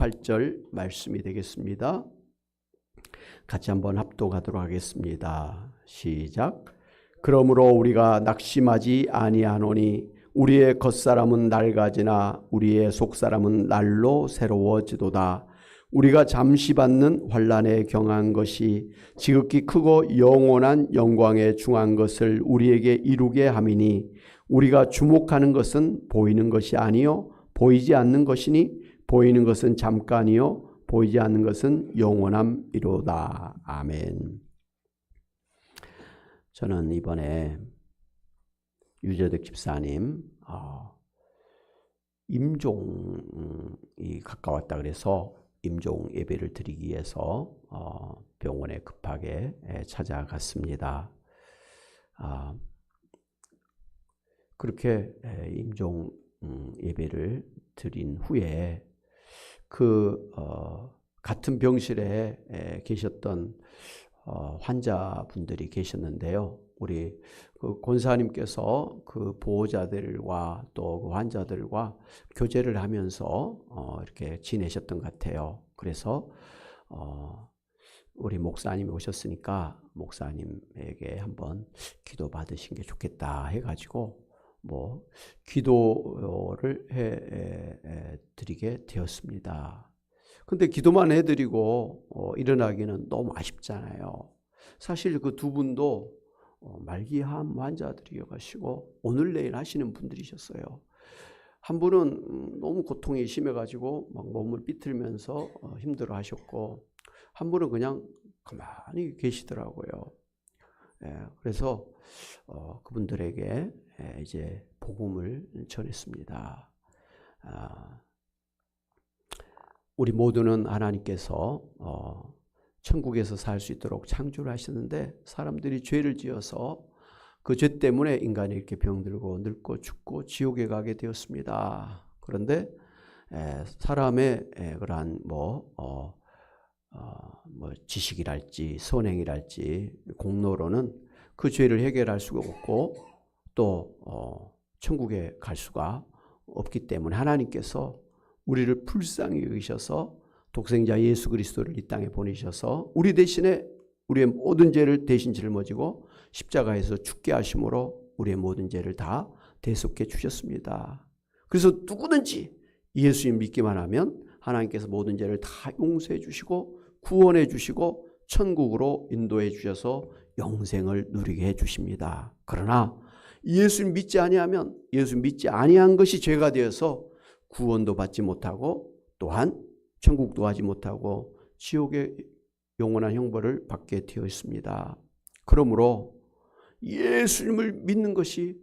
18절 말씀이 되겠습니다. 같이 한번 합독하도록 하겠습니다. 시작. 그러므로 우리가 낙심하지 아니하노니 우리의 겉사람은 낡아지나 우리의 속사람은 날로 새로워지도다. 우리가 잠시 받는 환난에 경한 것이 지극히 크고 영원한 영광에 중한 것을 우리에게 이루게 함이니 우리가 주목하는 것은 보이는 것이 아니요 보이지 않는 것이니 보이는 것은 잠깐이요 보이지 않는 것은 영원함이로다. 아멘. 저는 이번에 유재덕 집사님 임종이 가까웠다 그래서 임종 예배를 드리기 위해서 병원에 급하게 찾아갔습니다. 그렇게 임종 예배를 드린 후에 같은 병실에 계셨던 환자분들이 계셨는데요. 우리 권사님께서 그 보호자들과 또 그 환자들과 교제를 하면서 이렇게 지내셨던 것 같아요. 그래서 우리 목사님이 오셨으니까 목사님에게 한번 기도 받으신 게 좋겠다 해가지고 기도를 해 드리게 되었습니다. 근데 기도만 해드리고 일어나기는 너무 아쉽잖아요. 사실 그 두 분도 말기암 환자들이어가지고 오늘 내일 하시는 분들이셨어요. 한 분은 너무 고통이 심해가지고 막 몸을 삐틀면서 힘들어하셨고, 한 분은 그냥 가만히 계시더라고요. 그래서 그분들에게 이제 복음을 전했습니다. 우리 모두는 하나님께서 천국에서 살 수 있도록 창조를 하셨는데 사람들이 죄를 지어서 그 죄 때문에 인간이 이렇게 병들고 늙고 죽고 지옥에 가게 되었습니다. 그런데 사람의 그러한 지식이랄지 선행이랄지 공로로는 그 죄를 해결할 수가 없고 또 천국에 갈 수가 없기 때문에 하나님께서 우리를 불쌍히 여기셔서 독생자 예수 그리스도를 이 땅에 보내셔서 우리 대신에 우리의 모든 죄를 대신 짊어지고 십자가에서 죽게 하심으로 우리의 모든 죄를 다 대속해 주셨습니다. 그래서 누구든지 예수님 믿기만 하면 하나님께서 모든 죄를 다 용서해 주시고 구원해 주시고 천국으로 인도해 주셔서 영생을 누리게 해 주십니다. 그러나 예수님 믿지 아니하면 예수님 믿지 아니한 것이 죄가 되어서 구원도 받지 못하고 또한 천국도 가지 못하고 지옥의 영원한 형벌을 받게 되어 있습니다. 그러므로 예수님을 믿는 것이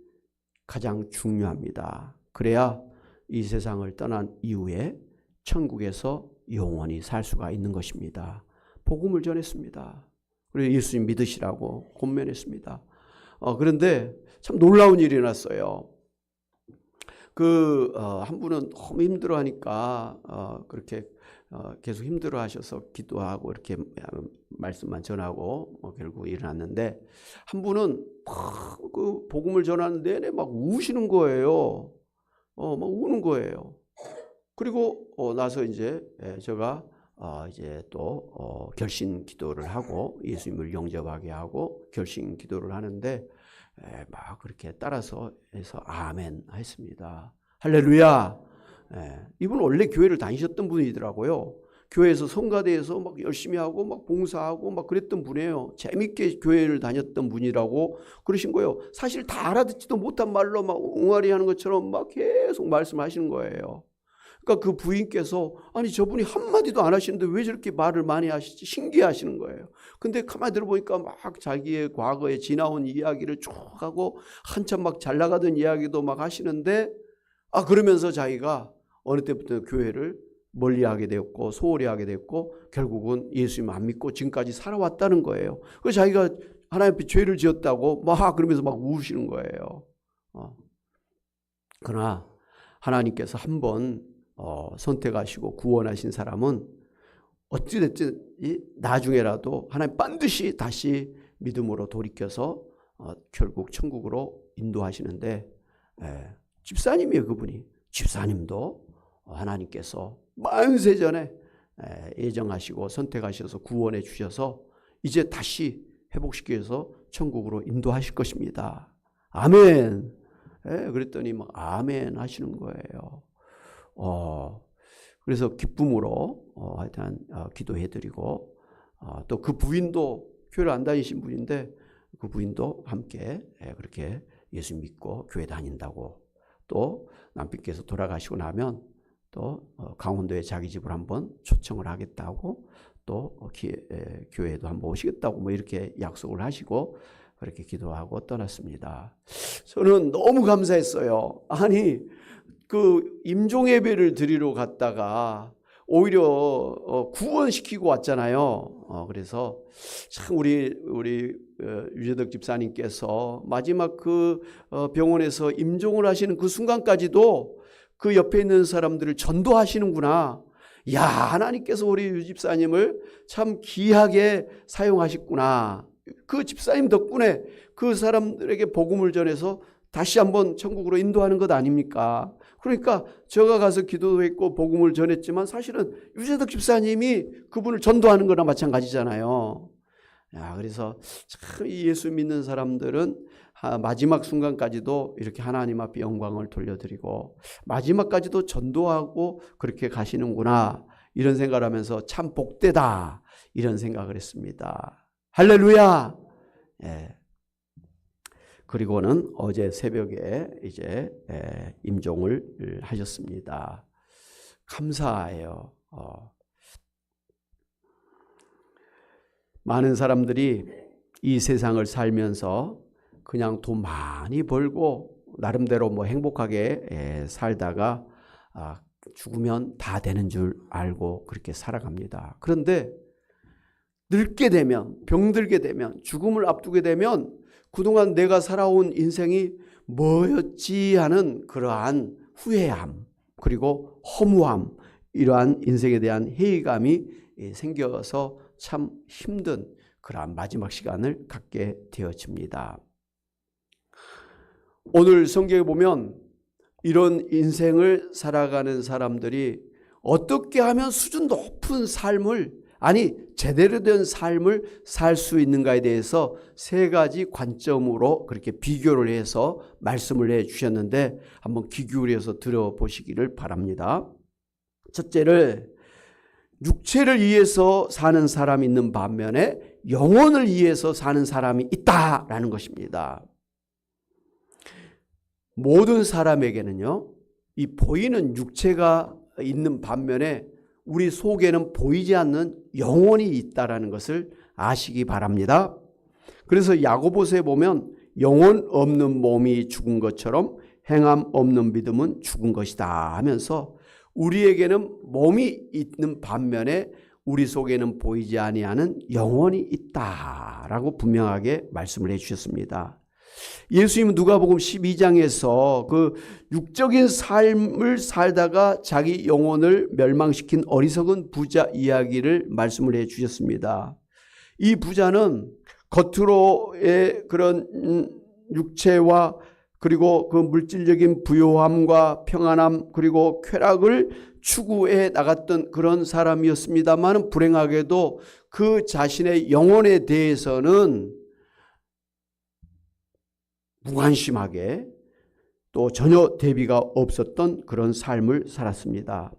가장 중요합니다. 그래야 이 세상을 떠난 이후에 천국에서 영원히 살 수가 있는 것입니다. 복음을 전했습니다. 그래서 예수님 믿으시라고 권면했습니다. 그런데 참 놀라운 일이 일어났어요. 한 분은 너무 힘들어하니까 그렇게 계속 힘들어하셔서 기도하고 이렇게 말씀만 전하고 결국 일어났는데, 한 분은 막 그 복음을 전하는 내내 막 우시는 거예요. 막 우는 거예요. 그리고 나서 이제 제가 이제 또 결신 기도를 하고 예수님을 영접하게 하고 결신 기도를 하는데 막 그렇게 따라서 해서 아멘 했습니다. 할렐루야. 이분 원래 교회를 다니셨던 분이더라고요. 교회에서 성가대에서 막 열심히 하고 막 봉사하고 막 그랬던 분이에요. 재밌게 교회를 다녔던 분이라고 그러신 거예요. 사실 다 알아듣지도 못한 말로 막 옹알이 하는 것처럼 막 계속 말씀하시는 거예요. 그러니까 그 부인께서 아니 저분이 한마디도 안 하시는데 왜 저렇게 말을 많이 하시지 신기하시는 거예요. 근데 가만히 들어보니까 막 자기의 과거에 지나온 이야기를 쭉 하고 한참 막 잘 나가던 이야기도 막 하시는데 그러면서 자기가 어느 때부터 교회를 멀리하게 되었고 소홀히 하게 되었고 결국은 예수님 안 믿고 지금까지 살아왔다는 거예요. 그래서 자기가 하나님 앞에 죄를 지었다고 막 그러면서 막 우시는 거예요. 그러나 하나님께서 한번 선택하시고 구원하신 사람은 어찌됐든 나중에라도 하나님 반드시 다시 믿음으로 돌이켜서 결국 천국으로 인도하시는데 집사님이에요. 그분이 집사님도 하나님께서 만세전에 예정하시고 선택하셔서 구원해 주셔서 이제 다시 회복시키기 위해서 천국으로 인도하실 것입니다. 아멘. 그랬더니 막 아멘 하시는 거예요. 그래서 기쁨으로 하여튼 기도해드리고 또 그 부인도 교회를 안 다니신 분인데 그 부인도 함께 그렇게 예수 믿고 교회 다닌다고, 또 남편께서 돌아가시고 나면 또 강원도에 자기 집을 한번 초청을 하겠다고, 또 교회에도 한번 오시겠다고 뭐 이렇게 약속을 하시고 그렇게 기도하고 떠났습니다. 저는 너무 감사했어요. 아니 그 임종 예배를 드리러 갔다가 오히려 구원시키고 왔잖아요. 그래서 참 우리 유재덕 집사님께서 마지막 그 병원에서 임종을 하시는 그 순간까지도 그 옆에 있는 사람들을 전도하시는구나. 야, 하나님께서 우리 유 집사님을 참 귀하게 사용하셨구나. 그 집사님 덕분에 그 사람들에게 복음을 전해서 다시 한번 천국으로 인도하는 것 아닙니까? 그러니까 제가 가서 기도도 했고 복음을 전했지만 사실은 유재덕 집사님이 그분을 전도하는 거나 마찬가지잖아요. 그래서 참 예수 믿는 사람들은 마지막 순간까지도 이렇게 하나님 앞에 영광을 돌려드리고 마지막까지도 전도하고 그렇게 가시는구나, 이런 생각을 하면서 참 복되다, 이런 생각을 했습니다. 할렐루야. 그리고는 어제 새벽에 이제 임종을 하셨습니다. 감사해요. 많은 사람들이 이 세상을 살면서 그냥 돈 많이 벌고 나름대로 뭐 행복하게 살다가 죽으면 다 되는 줄 알고 그렇게 살아갑니다. 그런데 늙게 되면, 병들게 되면, 죽음을 앞두게 되면 그동안 내가 살아온 인생이 뭐였지 하는 그러한 후회함, 그리고 허무함, 이러한 인생에 대한 회의감이 생겨서 참 힘든 그러한 마지막 시간을 갖게 되어집니다. 오늘 성경에 보면 이런 인생을 살아가는 사람들이 어떻게 하면 수준 높은 삶을, 아니 제대로 된 삶을 살 수 있는가에 대해서 세 가지 관점으로 그렇게 비교를 해서 말씀을 해 주셨는데 한번 귀 기울여서 들어보시기를 바랍니다. 첫째를, 육체를 위해서 사는 사람이 있는 반면에 영혼을 위해서 사는 사람이 있다라는 것입니다. 모든 사람에게는요, 이 보이는 육체가 있는 반면에 우리 속에는 보이지 않는 영혼이 있다라는 것을 아시기 바랍니다. 그래서 야고보서에 보면 영혼 없는 몸이 죽은 것처럼 행함 없는 믿음은 죽은 것이다 하면서 우리에게는 몸이 있는 반면에 우리 속에는 보이지 아니하는 영혼이 있다라고 분명하게 말씀을 해 주셨습니다. 예수님은 누가복음 12장에서 그 육적인 삶을 살다가 자기 영혼을 멸망시킨 어리석은 부자 이야기를 말씀을 해 주셨습니다. 이 부자는 겉으로의 그런 육체와 그리고 그 물질적인 부요함과 평안함 그리고 쾌락을 추구해 나갔던 그런 사람이었습니다만 불행하게도 그 자신의 영혼에 대해서는 무관심하게 또 전혀 대비가 없었던 그런 삶을 살았습니다.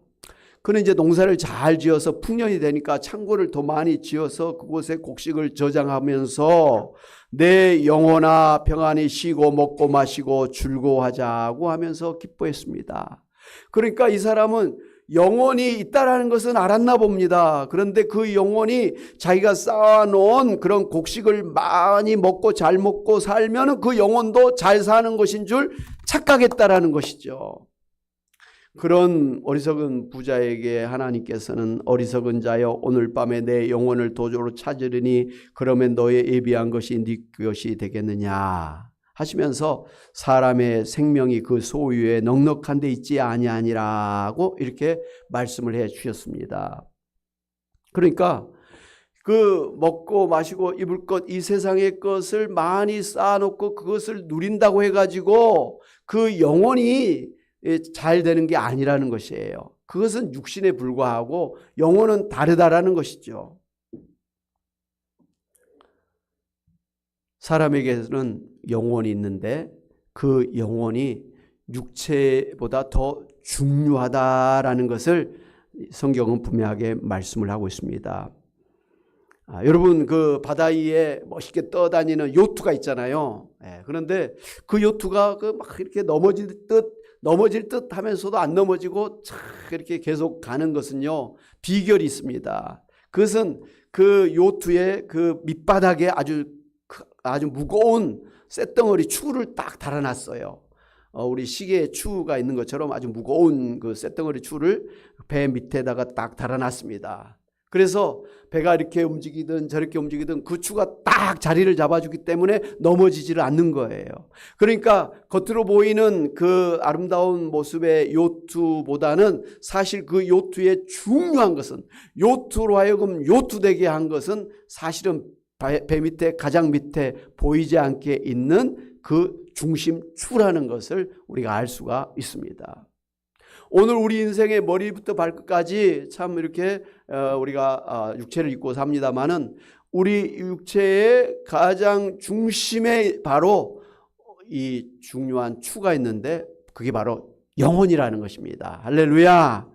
그는 이제 농사를 잘 지어서 풍년이 되니까 창고를 더 많이 지어서 그곳에 곡식을 저장하면서 내 영혼아 평안히 쉬고 먹고 마시고 즐거워하자고 하면서 기뻐했습니다. 그러니까 이 사람은 영혼이 있다라는 것은 알았나 봅니다. 그런데 그 영혼이 자기가 쌓아놓은 그런 곡식을 많이 먹고 잘 먹고 살면 그 영혼도 잘 사는 것인 줄 착각했다라는 것이죠. 그런 어리석은 부자에게 하나님께서는 어리석은 자여 오늘 밤에 내 영혼을 도저로 찾으리니 그러면 너의 예비한 것이 네 것이 되겠느냐 하시면서 사람의 생명이 그 소유에 넉넉한 데 있지 아니하니라고 이렇게 말씀을 해 주셨습니다. 그러니까 그 먹고 마시고 입을 것 이 세상의 것을 많이 쌓아놓고 그것을 누린다고 해가지고 그 영혼이 잘 되는 게 아니라는 것이에요. 그것은 육신에 불과하고 영혼은 다르다라는 것이죠. 사람에게는 영혼이 있는데 그 영혼이 육체보다 더 중요하다라는 것을 성경은 분명하게 말씀을 하고 있습니다. 여러분 그 바다 위에 멋있게 떠다니는 요트가 있잖아요. 그런데 그 요트가 막 이렇게 넘어질 듯 하면서도 안 넘어지고 이렇게 계속 가는 것은요, 비결이 있습니다. 그것은 그 요트의 그 밑바닥에 아주 무거운 쇳덩어리 추를 딱 달아놨어요. 우리 시계에 추가 있는 것처럼 아주 무거운 그 쇳덩어리 추를 배 밑에다가 딱 달아놨습니다. 그래서 배가 이렇게 움직이든 저렇게 움직이든 그 추가 딱 자리를 잡아주기 때문에 넘어지지를 않는 거예요. 그러니까 겉으로 보이는 그 아름다운 모습의 요트보다는 사실 그 요트의 중요한 것은, 요트로 하여금 요트되게 한 것은 사실은 배 밑에 가장 밑에 보이지 않게 있는 그 중심추라는 것을 우리가 알 수가 있습니다. 오늘 우리 인생의 머리부터 발끝까지 참 이렇게 우리가 육체를 입고 삽니다마는 우리 육체의 가장 중심에 바로 이 중요한 추가 있는데 그게 바로 영혼이라는 것입니다. 할렐루야.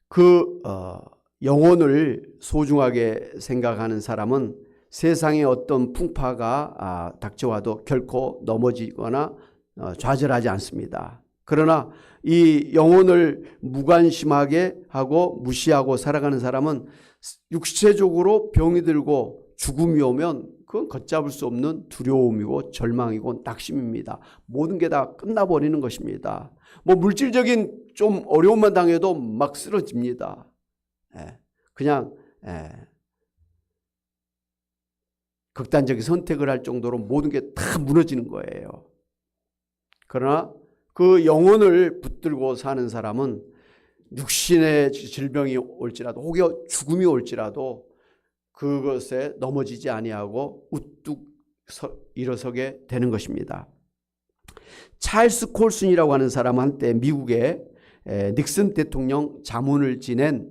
그 영혼을 소중하게 생각하는 사람은 세상의 어떤 풍파가 닥쳐와도 결코 넘어지거나 좌절하지 않습니다. 그러나 이 영혼을 무관심하게 하고 무시하고 살아가는 사람은 육체적으로 병이 들고 죽음이 오면 그건 걷잡을 수 없는 두려움이고 절망이고 낙심입니다. 모든 게 다 끝나버리는 것입니다. 물질적인 좀 어려움만 당해도 막 쓰러집니다. 그냥 극단적인 선택을 할 정도로 모든 게 다 무너지는 거예요. 그러나 그 영혼을 붙들고 사는 사람은 육신의 질병이 올지라도 혹여 죽음이 올지라도 그것에 넘어지지 아니하고 우뚝 일어서게 되는 것입니다. 찰스 콜슨이라고 하는 사람은 한때 미국의 닉슨 대통령 자문을 지낸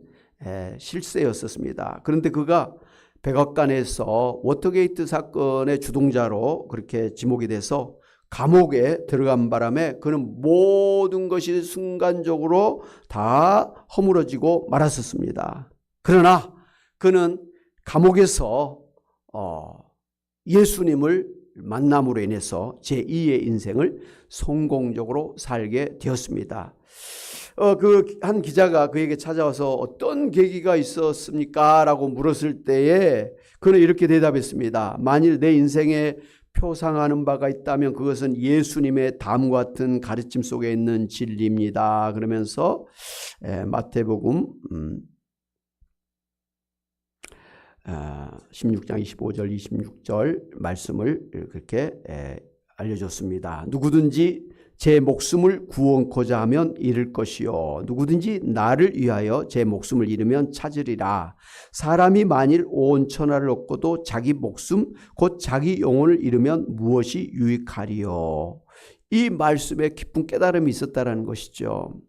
실세였었습니다. 그런데 그가 백악관에서 워터게이트 사건의 주동자로 그렇게 지목이 돼서 감옥에 들어간 바람에 그는 모든 것이 순간적으로 다 허물어지고 말았었습니다. 그러나 그는 감옥에서 예수님을 만남으로 인해서 제2의 인생을 성공적으로 살게 되었습니다. 그 한 기자가 그에게 찾아와서 어떤 계기가 있었습니까? 라고 물었을 때에 그는 이렇게 대답했습니다. 만일 내 인생에 표상하는 바가 있다면 그것은 예수님의 다음 같은 가르침 속에 있는 진리입니다. 그러면서 마태복음 16장 25절 26절 말씀을 그렇게 알려줬습니다. 누구든지 제 목숨을 구원코자 하면 잃을 것이요 누구든지 나를 위하여 제 목숨을 잃으면 찾으리라. 사람이 만일 온 천하를 얻고도 자기 목숨 곧 자기 영혼을 잃으면 무엇이 유익하리요. 이 말씀에 깊은 깨달음이 있었다는 것이죠.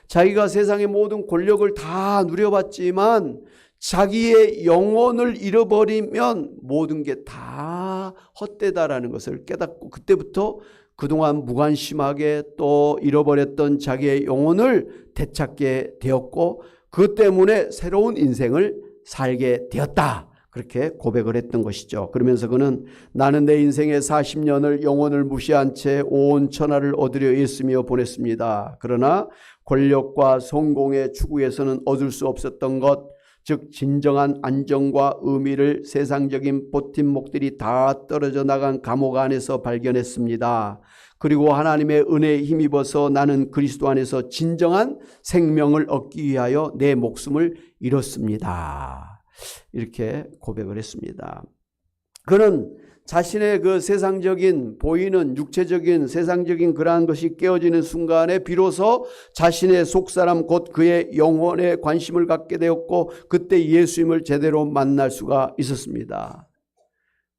자기가 세상의 모든 권력을 다 누려봤지만 자기의 영혼을 잃어버리면 모든 게 다 헛되다라는 것을 깨닫고 그때부터 그동안 무관심하게 또 잃어버렸던 자기의 영혼을 되찾게 되었고 그것 때문에 새로운 인생을 살게 되었다. 그렇게 고백을 했던 것이죠. 그러면서 그는 나는 내 인생의 40년을 영혼을 무시한 채 온 천하를 얻으려 했으며 보냈습니다. 그러나 권력과 성공의 추구에서는 얻을 수 없었던 것, 즉 진정한 안정과 의미를 세상적인 버팀목들이 다 떨어져 나간 감옥 안에서 발견했습니다. 그리고 하나님의 은혜에 힘입어서 나는 그리스도 안에서 진정한 생명을 얻기 위하여 내 목숨을 잃었습니다. 이렇게 고백을 했습니다. 그는 자신의 그 세상적인 보이는 육체적인 세상적인 그러한 것이 깨어지는 순간에 비로소 자신의 속사람 곧 그의 영혼에 관심을 갖게 되었고 그때 예수님을 제대로 만날 수가 있었습니다.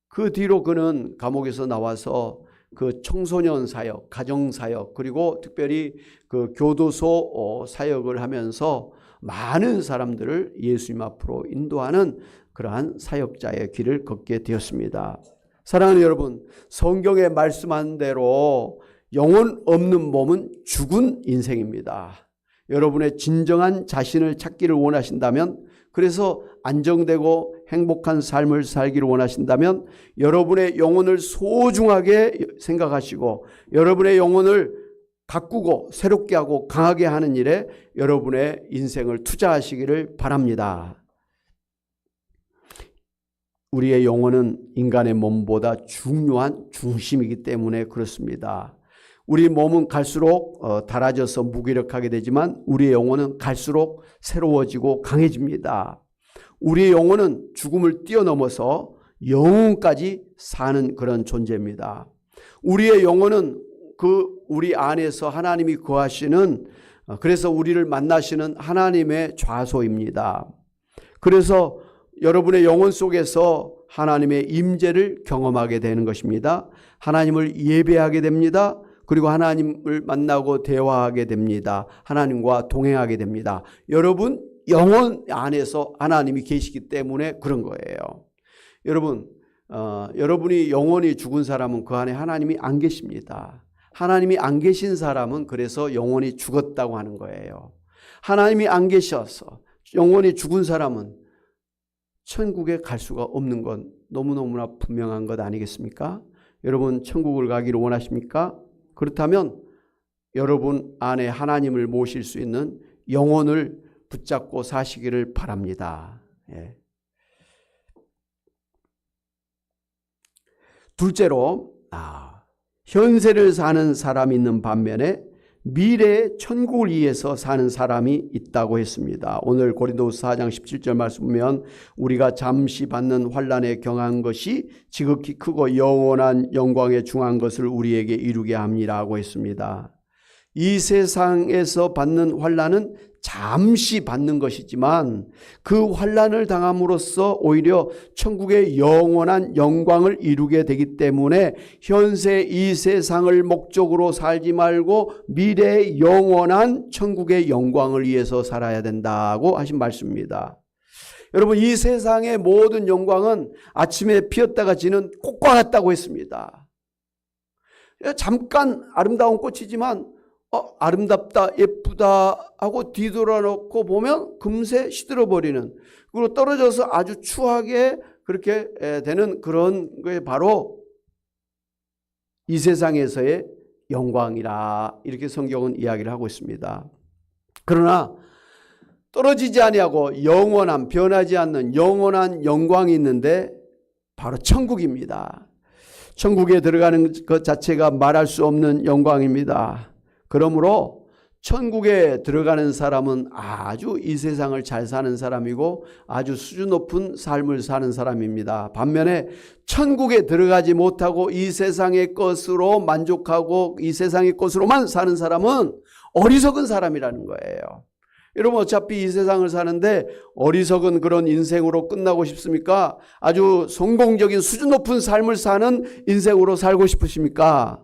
그 뒤로 그는 감옥에서 나와서 그 청소년 사역, 가정 사역, 그리고 특별히 그 교도소 사역을 하면서 많은 사람들을 예수님 앞으로 인도하는 그러한 사역자의 길을 걷게 되었습니다. 사랑하는 여러분, 성경에 말씀한 대로 영혼 없는 몸은 죽은 인생입니다. 여러분의 진정한 자신을 찾기를 원하신다면, 그래서 안정되고 행복한 삶을 살기를 원하신다면 여러분의 영혼을 소중하게 생각하시고 여러분의 영혼을 가꾸고 새롭게 하고 강하게 하는 일에 여러분의 인생을 투자하시기를 바랍니다. 우리의 영혼은 인간의 몸보다 중요한 중심이기 때문에 그렇습니다. 우리 몸은 갈수록 닳아져서 무기력하게 되지만 우리의 영혼은 갈수록 새로워지고 강해집니다. 우리의 영혼은 죽음을 뛰어넘어서 영혼까지 사는 그런 존재입니다. 우리의 영혼은 우리 안에서 하나님이 거하시는, 그래서 우리를 만나시는 하나님의 좌소입니다. 그래서 여러분의 영혼 속에서 하나님의 임재를 경험하게 되는 것입니다. 하나님을 예배하게 됩니다. 그리고 하나님을 만나고 대화하게 됩니다. 하나님과 동행하게 됩니다. 여러분 영혼 안에서 하나님이 계시기 때문에 그런 거예요. 여러분이 영혼이 죽은 사람은 그 안에 하나님이 안 계십니다. 하나님이 안 계신 사람은 그래서 영혼이 죽었다고 하는 거예요. 하나님이 안 계셔서 영혼이 죽은 사람은 천국에 갈 수가 없는 건 너무너무나 분명한 것 아니겠습니까? 여러분 천국을 가기를 원하십니까? 그렇다면 여러분 안에 하나님을 모실 수 있는 영혼을 붙잡고 사시기를 바랍니다. 예. 둘째로 현세를 사는 사람이 있는 반면에 미래의 천국을 위해서 사는 사람이 있다고 했습니다. 오늘 고린도후서 4장 17절 말씀 보면 우리가 잠시 받는 환난에 경한 것이 지극히 크고 영원한 영광에 중한 것을 우리에게 이루게 함이라고 했습니다. 이 세상에서 받는 환난은 잠시 받는 것이지만 그 환난을 당함으로써 오히려 천국의 영원한 영광을 이루게 되기 때문에 현세 이 세상을 목적으로 살지 말고 미래의 영원한 천국의 영광을 위해서 살아야 된다고 하신 말씀입니다. 여러분 이 세상의 모든 영광은 아침에 피었다가 지는 꽃과 같다고 했습니다. 잠깐 아름다운 꽃이지만 아름답다 예쁘다 하고 뒤돌아놓고 보면 금세 시들어버리는, 그리고 떨어져서 아주 추하게 그렇게 되는 그런 게 바로 이 세상에서의 영광이라 이렇게 성경은 이야기를 하고 있습니다. 그러나 떨어지지 아니하고 영원한 변하지 않는 영원한 영광이 있는데 바로 천국입니다. 천국에 들어가는 것 자체가 말할 수 없는 영광입니다. 그러므로 천국에 들어가는 사람은 아주 이 세상을 잘 사는 사람이고 아주 수준 높은 삶을 사는 사람입니다. 반면에 천국에 들어가지 못하고 이 세상의 것으로 만족하고 이 세상의 것으로만 사는 사람은 어리석은 사람이라는 거예요. 여러분 어차피 이 세상을 사는데 어리석은 그런 인생으로 끝나고 싶습니까? 아주 성공적인 수준 높은 삶을 사는 인생으로 살고 싶으십니까?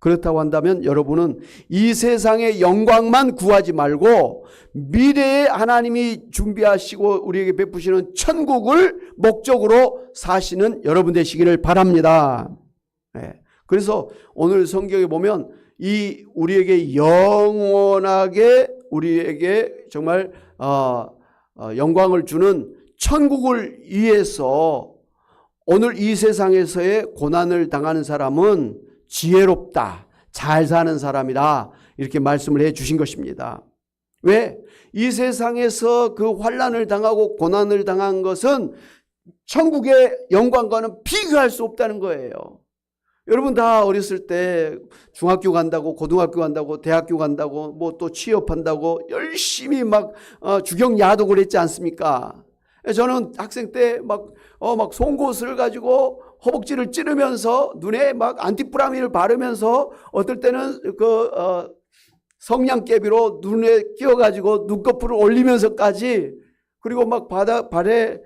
그렇다고 한다면 여러분은 이 세상의 영광만 구하지 말고 미래에 하나님이 준비하시고 우리에게 베푸시는 천국을 목적으로 사시는 여러분 되시기를 바랍니다. 네. 그래서 오늘 성경에 보면 이 우리에게 영원하게 우리에게 정말 영광을 주는 천국을 위해서 오늘 이 세상에서의 고난을 당하는 사람은 지혜롭다, 잘 사는 사람이다 이렇게 말씀을 해 주신 것입니다. 왜? 이 세상에서 그 환난을 당하고 고난을 당한 것은 천국의 영광과는 비교할 수 없다는 거예요. 여러분 다 어렸을 때 중학교 간다고 고등학교 간다고 대학교 간다고 뭐 또 취업한다고 열심히 막 주경야독을 했지 않습니까? 저는 학생 때 막 송곳을 가지고 허벅지를 찌르면서 눈에 막 안티프라민을 바르면서 어떨 때는 성냥개비로 눈에 끼워가지고 눈꺼풀을 올리면서까지, 그리고 막 발에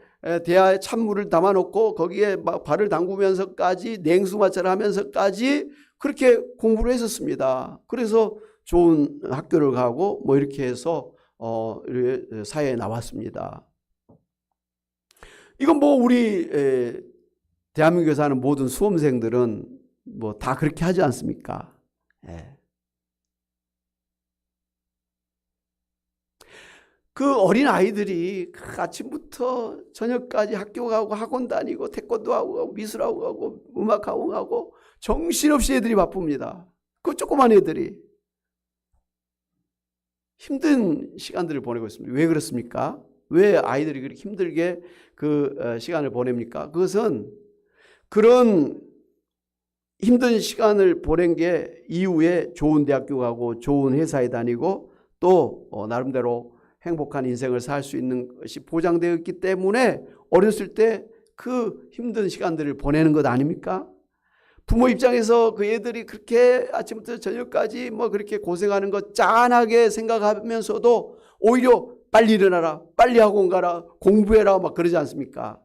대야에 찬물을 담아놓고 거기에 막 발을 담그면서까지 냉수마찰을 하면서까지 그렇게 공부를 했었습니다. 그래서 좋은 학교를 가고 뭐 이렇게 해서 사회에 나왔습니다. 이건 뭐 우리 대한민국에 사는 모든 수험생들은 뭐 다 그렇게 하지 않습니까? 예. 그 어린 아이들이 아침부터 저녁까지 학교 가고 학원 다니고 태권도 하고 미술하고 하고 음악학원 하고 정신없이 애들이 바쁩니다. 그 조그만 애들이 힘든 시간들을 보내고 있습니다. 왜 그렇습니까? 왜 아이들이 그렇게 힘들게 그 시간을 보냅니까? 그것은 그런 힘든 시간을 보낸 게 이후에 좋은 대학교 가고 좋은 회사에 다니고 또 나름대로 행복한 인생을 살 수 있는 것이 보장되어 있기 때문에 어렸을 때 그 힘든 시간들을 보내는 것 아닙니까? 부모 입장에서 그 애들이 그렇게 아침부터 저녁까지 뭐 그렇게 고생하는 것 짠하게 생각하면서도 오히려 빨리 일어나라, 빨리 학원 가라, 공부해라 막 그러지 않습니까?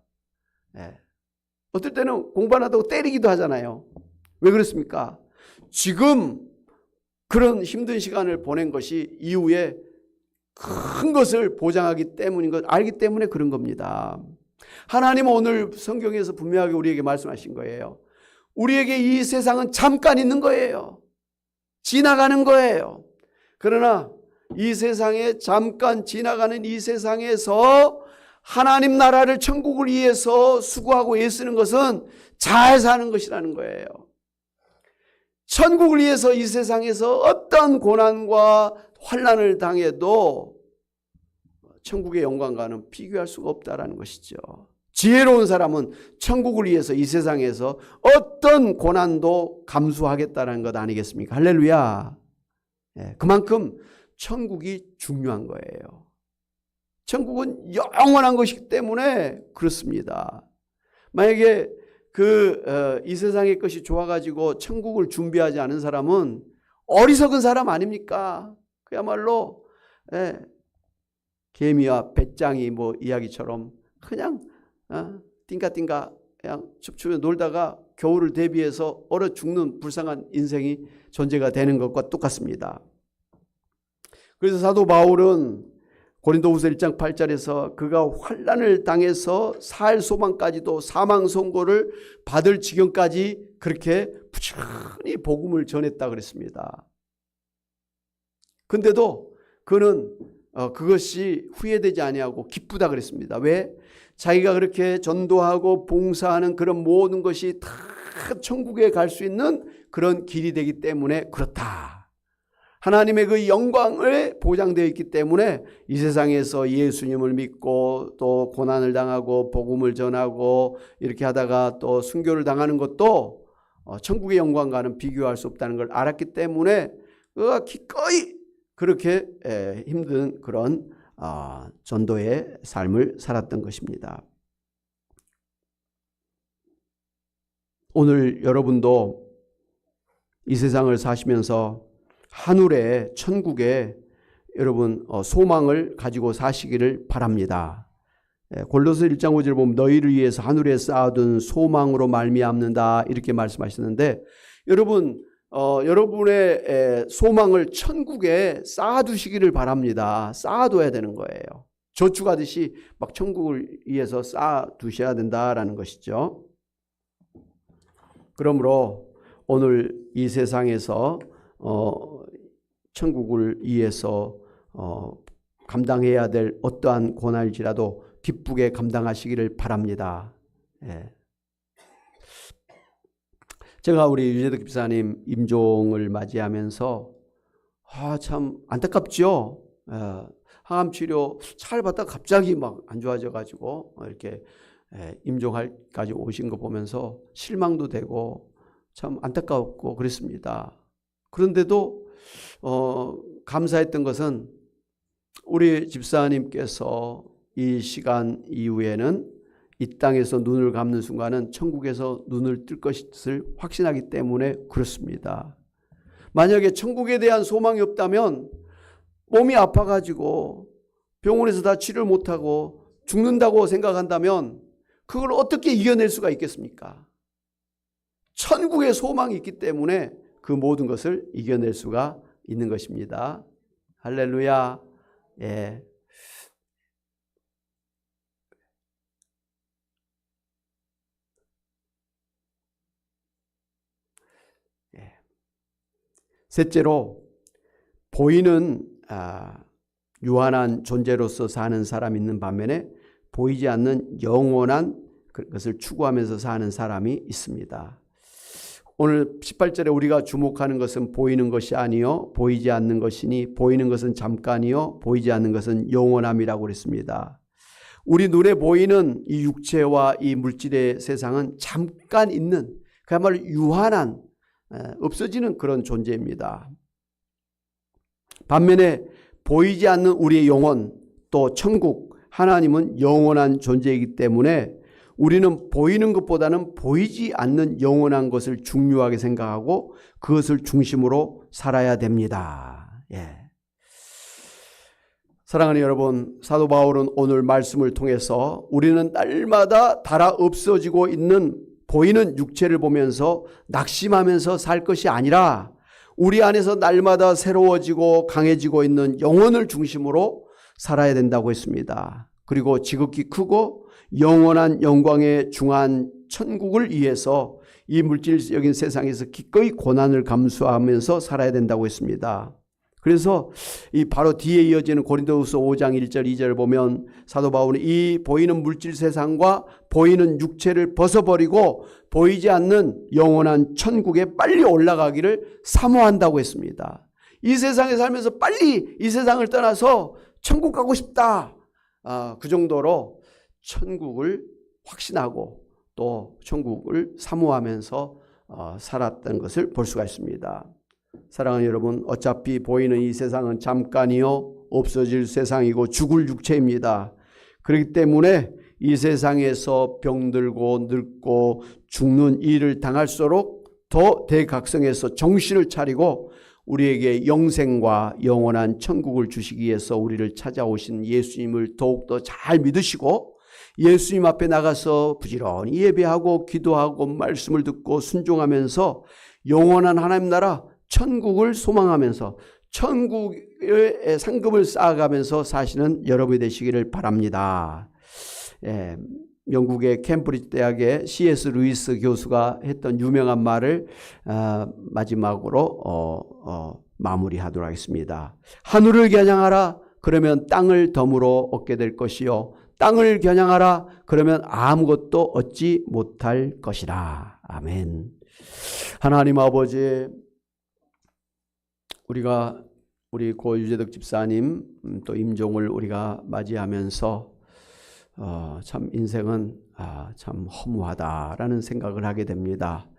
네. 어떨 때는 공부 안 한다고 때리기도 하잖아요. 왜 그렇습니까? 지금 그런 힘든 시간을 보낸 것이 이후에 큰 것을 보장하기 때문인 것 알기 때문에 그런 겁니다. 하나님은 오늘 성경에서 분명하게 우리에게 말씀하신 거예요. 우리에게 이 세상은 잠깐 있는 거예요. 지나가는 거예요. 그러나 이 세상에 잠깐 지나가는 이 세상에서 하나님 나라를 천국을 위해서 수고하고 애쓰는 것은 잘 사는 것이라는 거예요. 천국을 위해서 이 세상에서 어떤 고난과 환난을 당해도 천국의 영광과는 비교할 수가 없다라는 것이죠. 지혜로운 사람은 천국을 위해서 이 세상에서 어떤 고난도 감수하겠다는 것 아니겠습니까? 할렐루야. 그만큼 천국이 중요한 거예요. 천국은 영원한 것이기 때문에 그렇습니다. 만약에 이 세상의 것이 좋아가지고 천국을 준비하지 않은 사람은 어리석은 사람 아닙니까? 그야말로 개미와 배짱이 뭐 이야기처럼 그냥 띵가띵가 그냥 춥추며 놀다가 겨울을 대비해서 얼어 죽는 불쌍한 인생이 존재가 되는 것과 똑같습니다. 그래서 사도 바울은 고린도후서 1장 8절에서 그가 환난을 당해서 살 소망까지도 사망 선고를 받을 지경까지 그렇게 부지런히 복음을 전했다 그랬습니다. 근데도 그는 그것이 후회되지 아니하고 기쁘다 그랬습니다. 왜? 자기가 그렇게 전도하고 봉사하는 그런 모든 것이 다 천국에 갈 수 있는 그런 길이 되기 때문에 그렇다. 하나님의 그 영광을 보장되어 있기 때문에 이 세상에서 예수님을 믿고 또 고난을 당하고 복음을 전하고 이렇게 하다가 또 순교를 당하는 것도 천국의 영광과는 비교할 수 없다는 걸 알았기 때문에 그가 기꺼이 그렇게 힘든 그런 전도의 삶을 살았던 것입니다. 오늘 여러분도 이 세상을 사시면서 하늘에 천국에 여러분 소망을 가지고 사시기를 바랍니다. 골로새 1장 5절 보면 너희를 위해서 하늘에 쌓아둔 소망으로 말미암는다 이렇게 말씀하셨는데 여러분 여러분의 소망을 천국에 쌓아두시기를 바랍니다. 쌓아둬야 되는 거예요. 저축하듯이 막 천국을 위해서 쌓아두셔야 된다라는 것이죠. 그러므로 오늘 이 세상에서 천국을 위해서 감당해야 될 어떠한 고난일지라도 기쁘게 감당하시기를 바랍니다. 제가 우리 유재덕 집사님 임종을 맞이하면서 참 안타깝죠. 항암 치료 잘 받다가 갑자기 막 안 좋아져 가지고 이렇게 임종할까지 오신 거 보면서 실망도 되고 참 안타깝고 그랬습니다. 그런데도 감사했던 것은 우리 집사님께서 이 시간 이후에는 이 땅에서 눈을 감는 순간은 천국에서 눈을 뜰 것을 확신하기 때문에 그렇습니다. 만약에 천국에 대한 소망이 없다면 몸이 아파가지고 병원에서 다 치료를 못하고 죽는다고 생각한다면 그걸 어떻게 이겨낼 수가 있겠습니까? 천국의 소망이 있기 때문에 그 모든 것을 이겨낼 수가 있는 것입니다. 할렐루야. 예. 예. 셋째로 보이는 유한한 존재로서 사는 사람이 있는 반면에 보이지 않는 영원한 것을 추구하면서 사는 사람이 있습니다. 오늘 18절에 우리가 주목하는 것은 보이는 것이 아니요 보이지 않는 것이니 보이는 것은 잠깐이요 보이지 않는 것은 영원함이라고 그랬습니다. 우리 눈에 보이는 이 육체와 이 물질의 세상은 잠깐 있는 그야말로 유한한 없어지는 그런 존재입니다. 반면에 보이지 않는 우리의 영혼 또 천국 하나님은 영원한 존재이기 때문에 우리는 보이는 것보다는 보이지 않는 영원한 것을 중요하게 생각하고 그것을 중심으로 살아야 됩니다. 예. 사랑하는 여러분, 사도 바울은 오늘 말씀을 통해서 우리는 날마다 닳아 없어지고 있는 보이는 육체를 보면서 낙심하면서 살 것이 아니라 우리 안에서 날마다 새로워지고 강해지고 있는 영혼을 중심으로 살아야 된다고 했습니다. 그리고 지극히 크고 영원한 영광에 중한 천국을 위해서 이 물질적인 세상에서 기꺼이 고난을 감수하면서 살아야 된다고 했습니다. 그래서 이 바로 뒤에 이어지는 고린도후서 5장 1절 2절을 보면 사도 바울은 이 보이는 물질 세상과 보이는 육체를 벗어버리고 보이지 않는 영원한 천국에 빨리 올라가기를 사모한다고 했습니다. 이 세상에 살면서 빨리 이 세상을 떠나서 천국 가고 싶다. 그 정도로 천국을 확신하고 또 천국을 사모하면서 살았던 것을 볼 수가 있습니다. 사랑하는 여러분, 어차피 보이는 이 세상은 잠깐이요 없어질 세상이고 죽을 육체입니다. 그렇기 때문에 이 세상에서 병들고 늙고 죽는 일을 당할수록 더 대각성해서 정신을 차리고 우리에게 영생과 영원한 천국을 주시기 위해서 우리를 찾아오신 예수님을 더욱더 잘 믿으시고 예수님 앞에 나가서 부지런히 예배하고 기도하고 말씀을 듣고 순종하면서 영원한 하나님 나라 천국을 소망하면서 천국의 상급을 쌓아가면서 사시는 여러분이 되시기를 바랍니다. 예, 영국의 캠브리지 대학의 C.S. 루이스 교수가 했던 유명한 말을 마지막으로 마무리하도록 하겠습니다. 하늘을 겨냥하라 그러면 땅을 덤으로 얻게 될 것이요 땅을 겨냥하라 그러면 아무것도 얻지 못할 것이라. 아멘. 하나님 아버지, 우리가 우리 고 유재덕 집사님 또 임종을 우리가 맞이하면서 참 인생은 참 허무하다라는 생각을 하게 됩니다.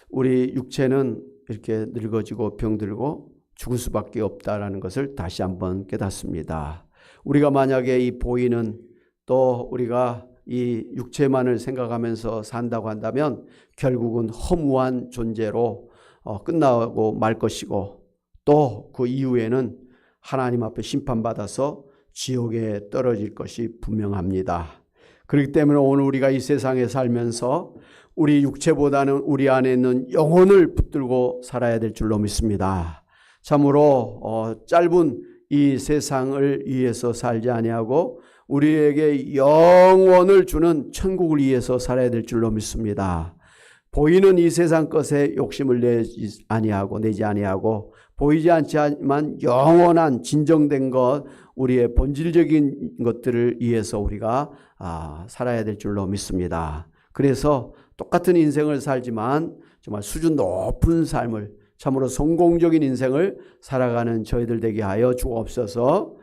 우리 육체는 이렇게 늙어지고 병들고 죽을 수밖에 없다라는 것을 다시 한번 깨닫습니다. 우리가 만약에 이 보이는 또 우리가 이 육체만을 생각하면서 산다고 한다면 결국은 허무한 존재로 끝나고 말 것이고 또 그 이후에는 하나님 앞에 심판받아서 지옥에 떨어질 것이 분명합니다. 그렇기 때문에 오늘 우리가 이 세상에 살면서 우리 육체보다는 우리 안에 있는 영혼을 붙들고 살아야 될 줄로 믿습니다. 참으로 짧은 이 세상을 위해서 살지 아니하고 우리에게 영원을 주는 천국을 위해서 살아야 될 줄로 믿습니다. 보이는 이 세상 것에 욕심을 내지 아니하고 보이지 않지만 영원한 진정된 것, 우리의 본질적인 것들을 위해서 우리가 살아야 될 줄로 믿습니다. 그래서 똑같은 인생을 살지만 정말 수준 높은 삶을, 참으로 성공적인 인생을 살아가는 저희들 되게 하여 주옵소서.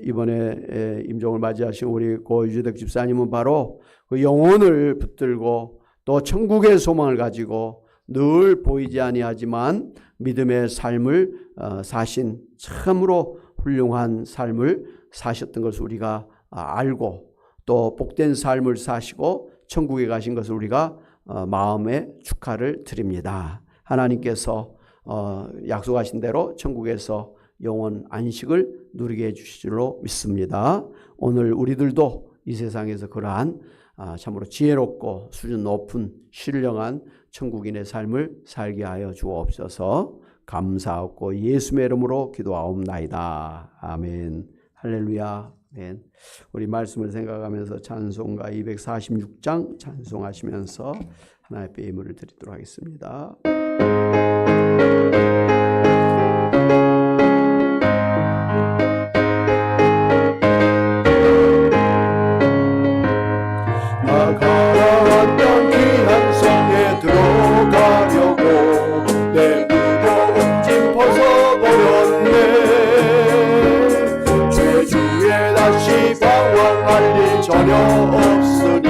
이번에 임종을 맞이하신 우리 고 유재덕 집사님은 바로 그 영혼을 붙들고 또 천국의 소망을 가지고 늘 보이지 아니하지만 믿음의 삶을 사신 참으로 훌륭한 삶을 사셨던 것을 우리가 알고 또 복된 삶을 사시고 천국에 가신 것을 우리가 마음에 축하를 드립니다. 하나님께서 약속하신 대로 천국에서 영원 안식을 누리게 해주실 줄로 믿습니다. 오늘 우리들도 이 세상에서 그러한 참으로 지혜롭고 수준 높은 신령한 천국인의 삶을 살게 하여 주옵소서. 감사하고 예수의 이름으로 기도하옵나이다. 아멘. 할렐루야. 아멘. 우리 말씀을 생각하면서 찬송가 246장 찬송하시면서 하나님의 예물을 드리도록 하겠습니다. 가라앉던 귀한 성에 들어가려고 내 무거운 짐 벗어버렸네. 죄주에 다시 방황할 일 전혀 없으니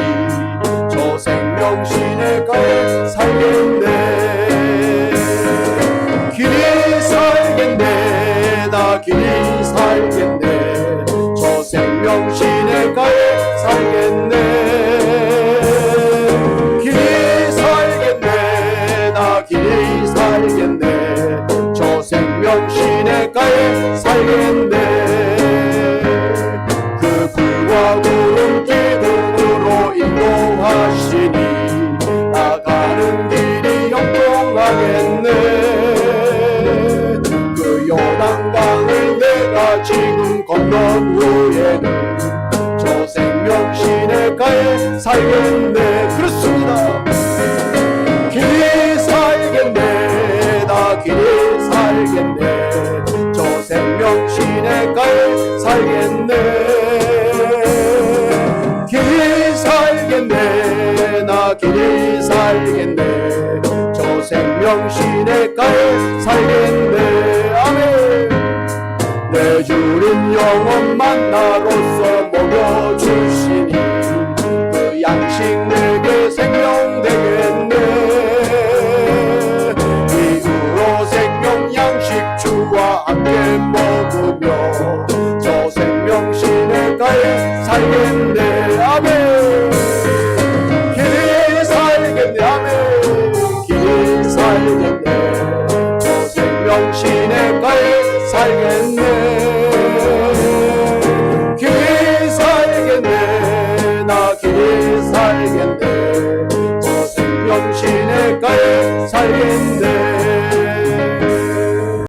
저 생명신의 가에 살겠네. 길이 살겠네. 나 길이 살겠네. 저 생명신의 가에 살겠네. 저 생명시내가에 살겠네. 그 불과 구름 기둥으로 인도하시니 나가는 길이 형통하겠네. 그 요단강을 내가 지금 건넌 후에는 저 생명시내가에 살겠네. 그렇습니다. 길이 살겠네. 나 길이 살겠네. 저 생명시내가에 살겠네. 길이 살겠네. 나 길이 살겠네. 저 생명시내가에 살겠네. 아멘. 내 주는 영원만 나로서 먹여주시니 그 양식 내게 생명 되겠네. 이후로 생명 양식 주와 함께 먹으며 저 생명시내가에 살겠네. 아멘. 길이 살겠네. 아멘. 길이 살겠네. 저 생명시내가에 살겠네. 길이 살겠네. 나 길이 살겠네. 저 생명시내가에 살겠네.